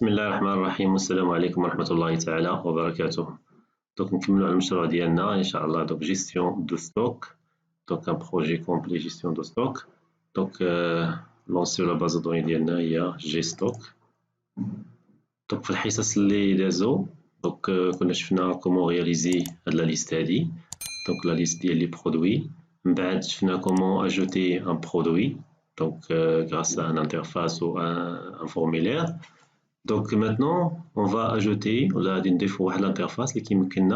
بسم الله الرحمن الرحيم والسلام عليكم ورحمة الله تعالى وبركاته. Donc نكملوا على المشروع ديالنا إن شاء الله. Donc gestion de stock, donc un projet complet gestion de stock. Donc lancer la base de données ديالنا هي gstock. Donc في الحصص اللي دازو donc كنا شفنا comment réaliser هاد la liste هادي. Donc la liste ديال les produits. من بعد شفنا comment ajouter un produit donc grâce à une interface ou un formulaire. Donc maintenant, on va ajouter l'interface qui nous permet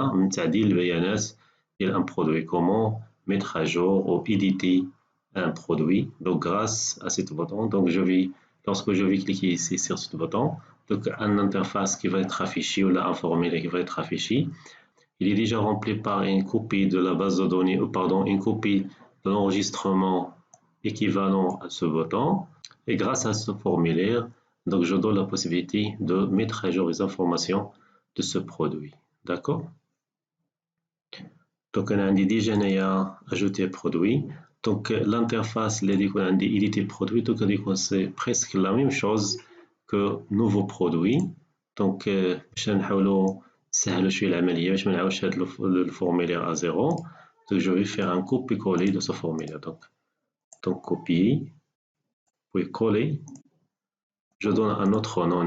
de un produit. Comment mettre à jour ou éditer un produit. Donc grâce à ce bouton, donc lorsque je vais cliquer ici sur ce bouton, donc une interface qui va être affichée ou un formulaire qui va être affiché. Il est déjà rempli par une copie de la base de données ou pardon une copie de l'enregistrement équivalent à ce bouton. Et grâce à ce formulaire, donc je donne la possibilité de mettre à jour les informations de ce produit. D'accord? Donc on a déjà ajouté un produit. Donc l'interface éditer produit, donc c'est presque la même chose que nouveau produit. Donc باش نحاولوا نسهلوا شويه العمليه باش ما نعاودش هذا الفورمulaire à zéro. Donc je vais faire un copier-coller de ce formulaire. Donc copier puis coller. Je donne un autre nom,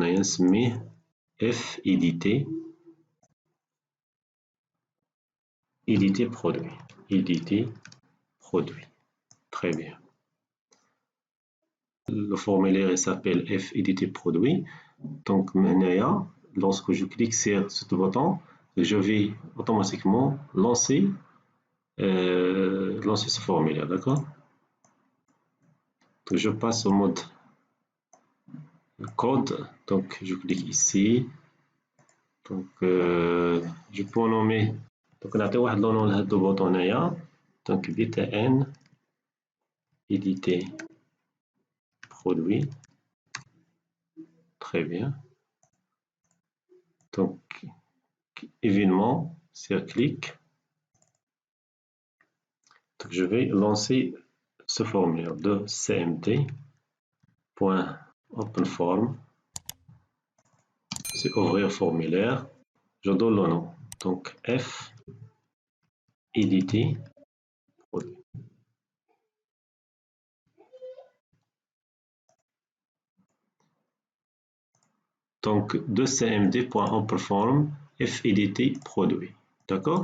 mais F éditer produit. Éditer produit. Très bien. Le formulaire s'appelle F éditer produit. Donc maintenant, lorsque je clique sur ce bouton, je vais automatiquement lancer ce formulaire. D'accord? Donc je passe au mode code. Donc je clique ici. Donc je peux nommer donc نعطي واحد لو نون لهاد البوطون هنايا donc btn éditer produit. Très bien. Donc événement sur clic. Donc je vais lancer ce formulaire de cmt.openform. C'est ouvrir formulaire. Je donne le nom. Donc F éditer produit. Donc de cmd.openform F éditer produit. D'accord?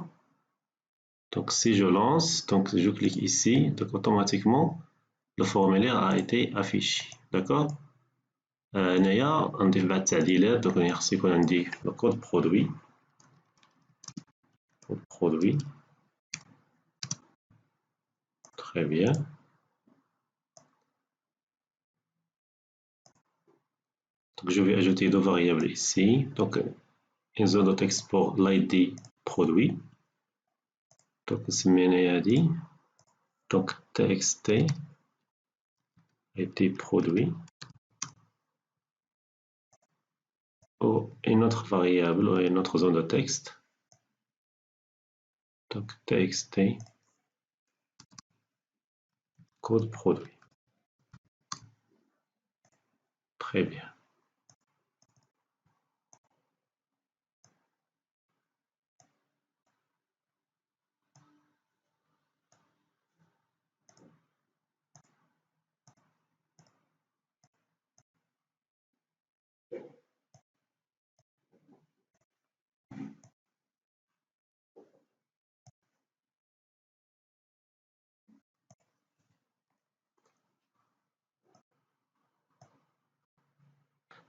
Donc si je lance, donc je clique ici, donc automatiquement le formulaire a été affiché. D'accord? هنايا نضيف بعض التعديلات. donc خص يكون عندي le code produit. Très bien. Donc je vais ajouter deux variables ici. Donc une zone de texte pour l'ID produit. Donc نسميها هادي donc txt ID produit. Ou une autre variable ou une autre zone de texte. Donc txt code produit. Très bien.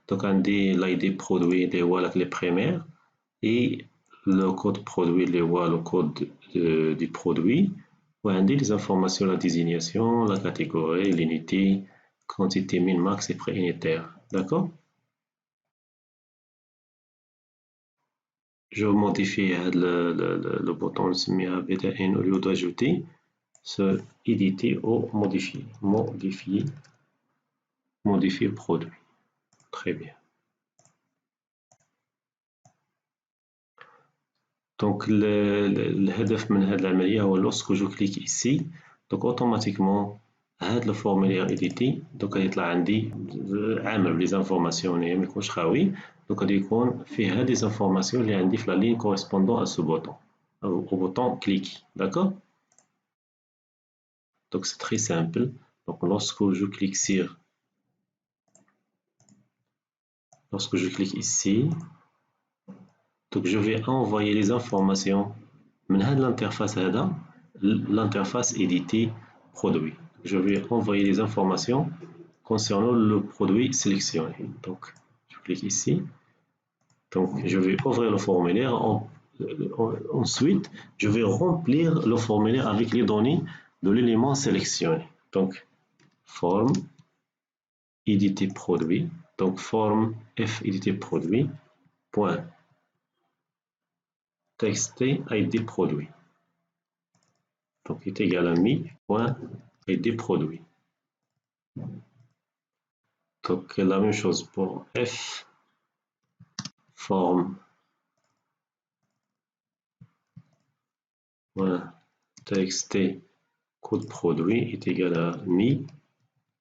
Donc عندي l'ID produit اللي هو les primaires et le code produit اللي هو le code du produit. وعندي les informations, la désignation, la catégorie, l'unité, quantité min max et préunitaire. D'accord? Je modifie le bouton نسميها btn au lieu d'ajouter ce éditer ou modifier produit. Très bien. Donc الهدف من هذه العملية هو lorsque je clique ici donc automatiquement هاد لو فورمولير إيديتي دوك غادي يطلع عندي عامر بلي زانفورماسيون هنايا ميكونش خاوي. دوك غادي يكون فيه هاد لي زانفورماسيون اللي عندي في لا لين كوريسبوندون ا سو بوطون أو بوطون كليكي. داكور. Donc c'est très simple. Donc lorsque je clique ici, donc je vais envoyer les informations من هاد l'interface هذا l'interface éditer produit. Je vais envoyer les informations concernant le produit sélectionné. Donc je clique ici. Donc je vais ouvrir le formulaire. Ensuite, je vais remplir le formulaire avec les données de l'élément sélectionné. Donc forme éditer produit. Donc forme f éditer produit point txt id produit. Donc est égal à mi point id produit. Donc la même chose pour f forme point txt code produit est égal à mi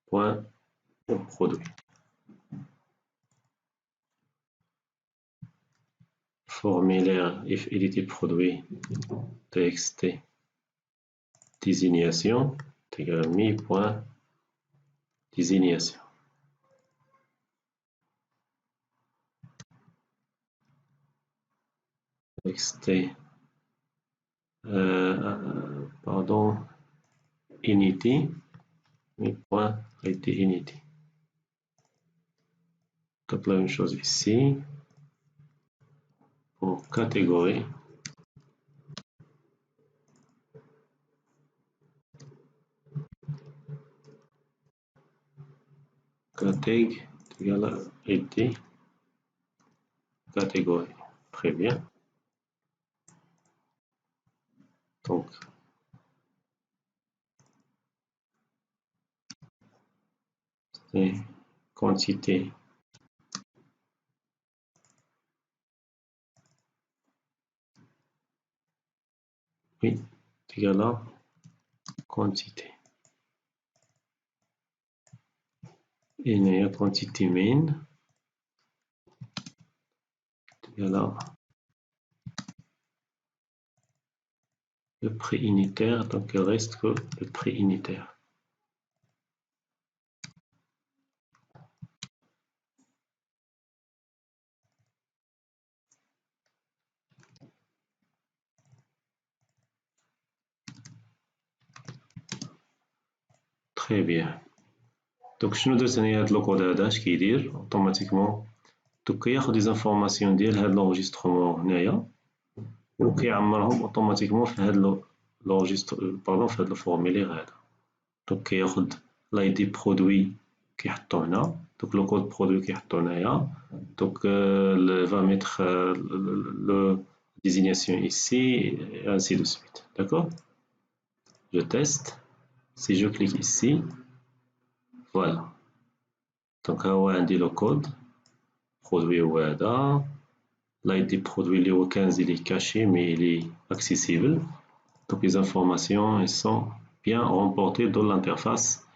point produit. Formulaire if éditer produit txt désignation est égal à mi point désignation. Txt pardon init mi point id init. Donc la même chose ici pour catégorie. Catég égal à id catégorie. Très bien. Donc c'est quantité oui égal à quantité. Et il y a quantité min égal à le prix unitaire, donc il reste que le prix unitaire. Très bien. Donc شنو درت هنايا هاد لوكود هذا اش كيدير اوتوماتيكمون دوك كياخد لي زانفورماسيون ديال هاد لونجسترومون هنايا وكيعمرهم اوتوماتيكمون في هاد باردون في هاد الفورمولير هذا. دوك كياخد لاي دي برودوي كيحطو هنا. دوك لو كود برودوي كيحطو هنايا. دوك va mettre le désignation ici et ainsi de suite. D'accord. Je teste. Si je clique ici, voilà. Donc ها هو عندي لو كود برودوي هو هذا. l'ID produit اللي هو 15 il est caché mais il est accessible. Donc les informations elles sont bien remportées dans l'interface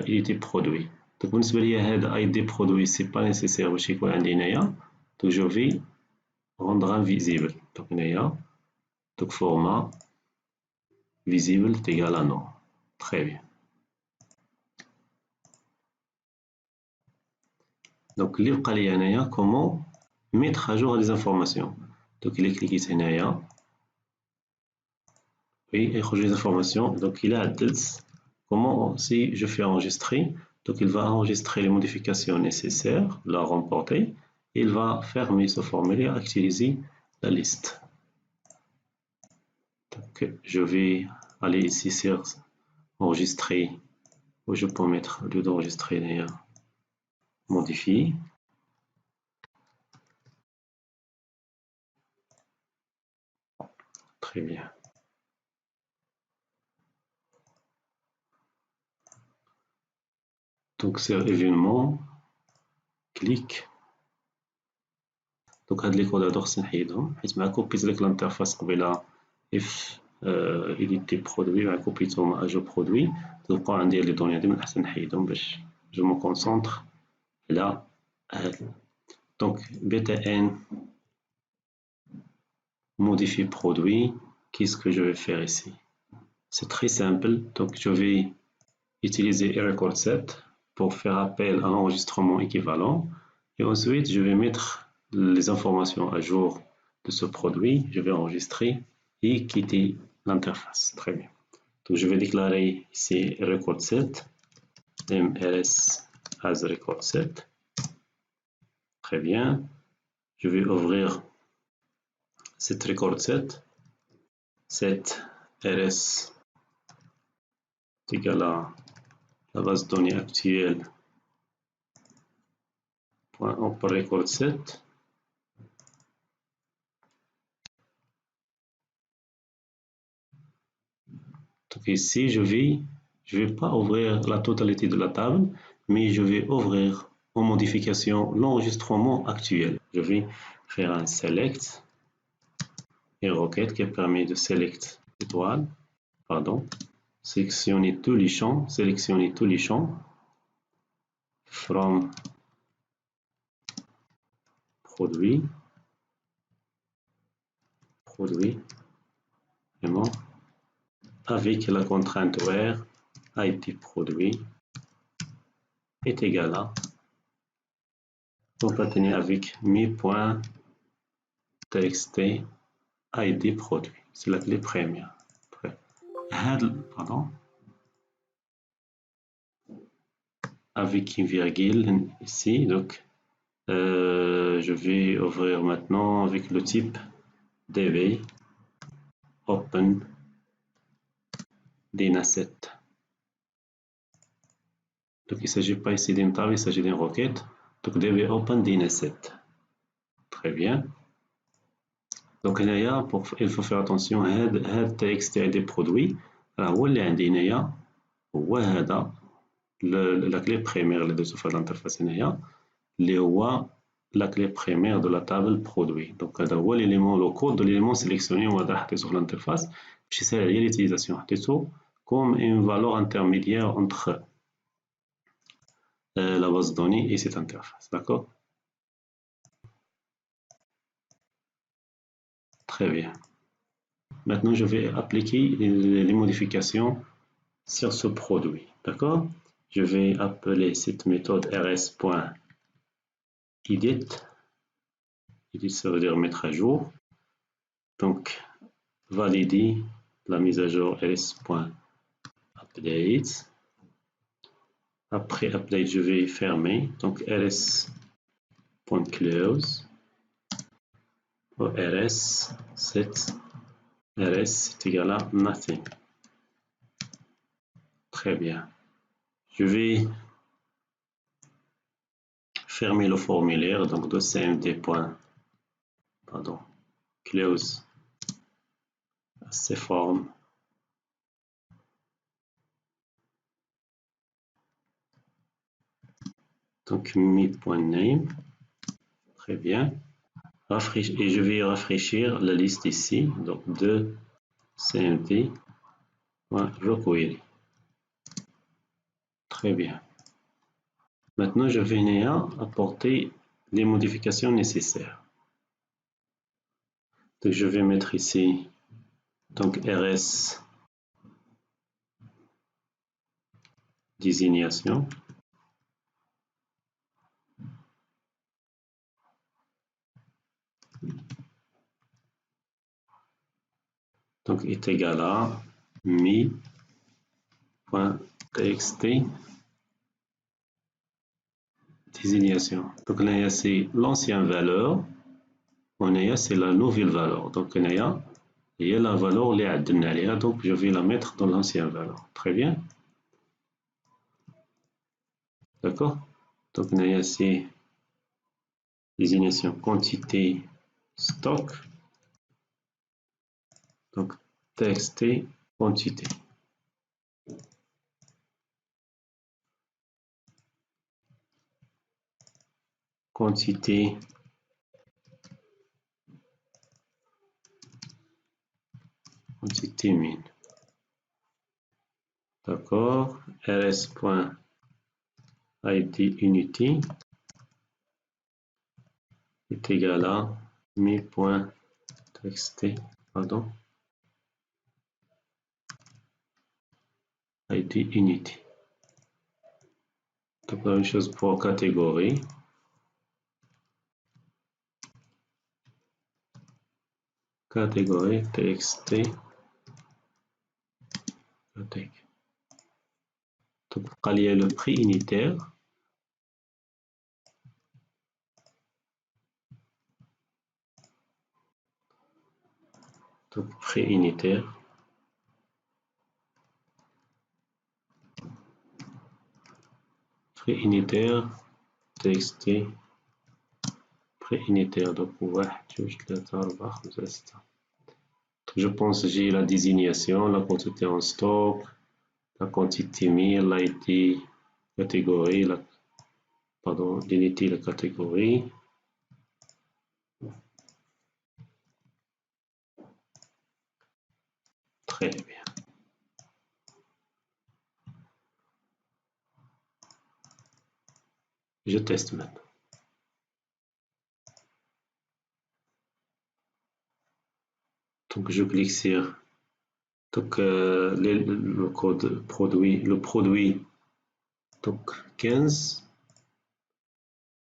éditer produit. Donc بالنسبة لي هذا ID produit c'est pas nécessaire باش يكون عندي هنايا. Donc je vais rendre invisible. Donc هنايا donc format visible est égal à non. Très bien. Donc اللي بقى لي هنايا comment mettre à jour les informations. Donc il est cliqué هنايا oui يخرج les informations. Donc il a عدلت. Comment si je fais enregistrer, donc il va enregistrer les modifications nécessaires, la remporter, et il va fermer ce formulaire, actualiser la liste. Donc je vais aller ici sur enregistrer, où je peux mettre au lieu d'enregistrer d'ailleurs modifier. Très bien. Donc c'est événement, clic. Donc هاد لي كود هادو خصني نحيدهم حيت مع كوبيت لك الانترفاس قبيله اف إيديتي برودوي مع كوبيتهم أجو برودوي تلقاو عندي لي دوني هادي من الأحسن نحيدهم باش جو مو كونسونطر على هاد. دونك بتا ان modifie produit. Qu'est-ce que je vais faire ici? C'est très simple. Donc, je vais utiliser record set pour faire appel à l'enregistrement équivalent. Et ensuite, je vais mettre les informations à jour de ce produit. Je vais enregistrer et quitter l'interface. Très bien. Donc, je vais déclarer ici record set, mrs as record set. Très bien. Je vais ouvrir cette record set. Set rs est égal à la base de données actuelle pour record set. Donc ici, je vais pas ouvrir la totalité de la table, mais je vais ouvrir en modification l'enregistrement actuel. Je vais faire un select et requête qui permet de select étoile, pardon, sélectionner tous les champs from produit, vraiment, avec la contrainte where id produit est égal à concaténé avec mi.txt id produit. C'est la clé première. Pardon. Avec une virgule ici. Donc, je vais ouvrir maintenant avec le type dv open dnaset. Donc, il ne s'agit pas ici d'une table, il s'agit d'une requête. Donc, dv open dnaset. Très bien. Donc, il faut faire attention à txt id produit. Alors, où est la clé primaire de l'interface اللي هو la clé primaire de la table produit. Donc هذا هو l'élément, le code de l'élément sélectionné وهذا حطيته في l'interface باش يسهل عليا l'utilisation. حطيته comme une valeur intermédiaire entre la base de données et cette interface. D'accord? Très bien. Maintenant, je vais appliquer les modifications sur ce produit. D'accord? Je vais appeler cette méthode rs.edit. Edit, ça veut dire mettre à jour. Donc, valider la mise à jour rs.update. Après update, je vais fermer. Donc, rs.close. rs set rs est égal à nothing. Très bien. Je vais fermer le formulaire. Donc, de cmd. Close ces formes. Donc, mi.name. Très bien. Et je vais rafraîchir la liste ici. Donc, de cmd.jQuery. Très bien. Maintenant, je vais apporter les modifications nécessaires. Donc, je vais mettre ici donc rs désignation. Donc, est égal à mi.txt désignation. Donc, là, c'est l'ancienne valeur. C'est la nouvelle valeur. Donc, il y a la valeur donc je vais la mettre dans l'ancienne valeur. Très bien. D'accord? Donc, c'est désignation quantité stock. Donc, txt quantité. Quantité quantité min. D'accord. rs.idUnity est égal à mi.txt, pardon, idUnity. Donc la même chose pour catégorie. Catégorie txt. Donc il y a le prix unitaire. Donc prix unitaire. Prix unitaire txt. Prix unitaire. Donc 1 2 3 4 5 6. Je pense que j'ai la désignation, la quantité en stock, la quantité mille, l'IT, catégorie, pardon, l'unité, la catégorie. Très bien. Je teste maintenant. Donc je clique sur donc, le code produit, le produit, donc 15.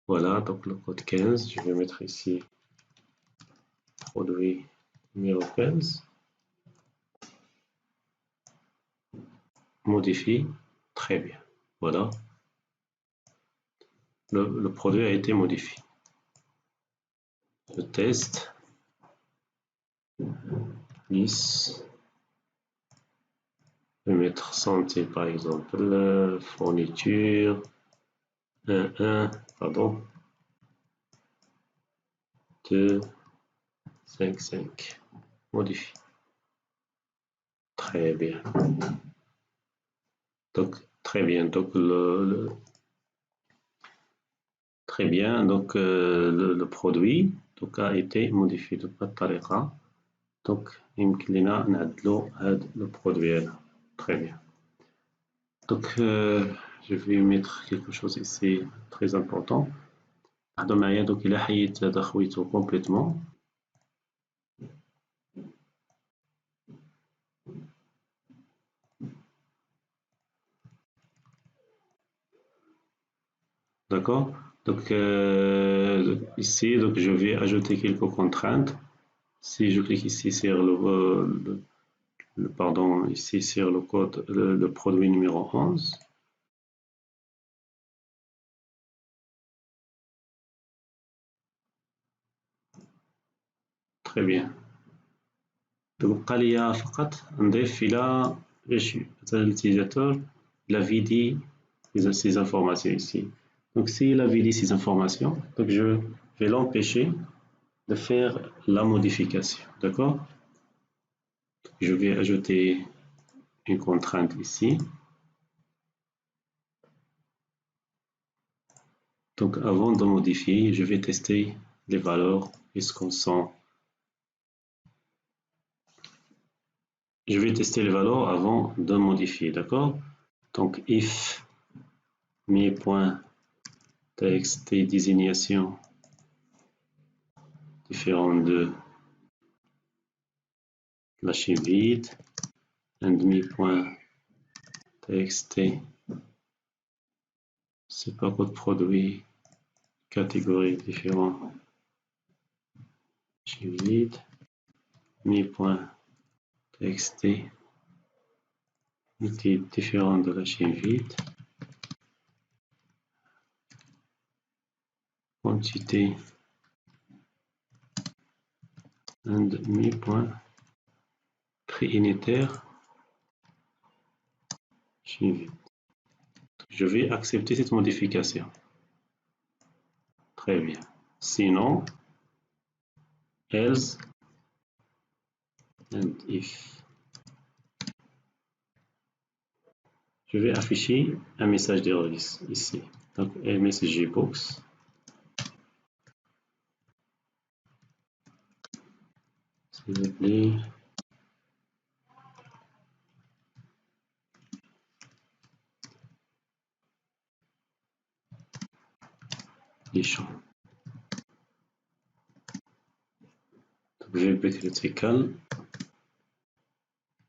Voilà, donc le code 15, je vais mettre ici produit numéro 15. Modifie, très bien. Voilà, le produit a été modifié. Je teste. 10. Je vais mettre santé par exemple, fourniture, 1, pardon, 2, 5, 5. Modifie. Très bien. Donc, très bien. Donc, très bien. Donc, le produit donc, a été modifié de cette manière. Donc, يمكن لنا نعدلو هذا le produit. Très bien. Donc, je vais mettre quelque chose ici très important. Donc, il a حيت هذا خويته complètement. D'accord. Donc, ici, donc, je vais ajouter quelques contraintes. Si je clique ici sur pardon, ici sur le code, le produit numéro 11. Très bien. Donc, il y a l'utilisateur, la VD, ces informations ici. Donc, s'il a VD ces informations, donc je vais l'empêcher de faire la modification. D'accord? Je vais ajouter une contrainte ici. Donc, avant de modifier, je vais tester les valeurs. Est-ce qu'on sent? Je vais tester les valeurs avant de modifier, d'accord? Donc, if mi.txt désignation différent de l'archive vide and mi.txt c'est pas code produit catégorie différent archive vide mi.txt unité différent de l'archive vide quantité and mi.prix unitaire archive vide. Je vais accepter cette modification. Très bien. Sinon, else and if. Je vais afficher un message d'erreur ici. Donc, message box. S'il vous plaît. les champs. GP critical,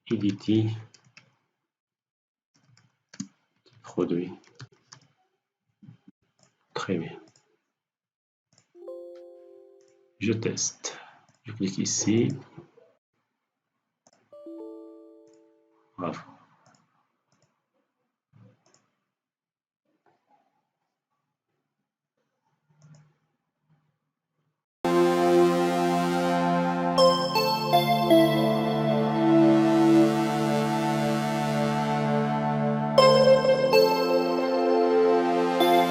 edit, produit. Très bien. Je teste. Je clique ici. Bravo.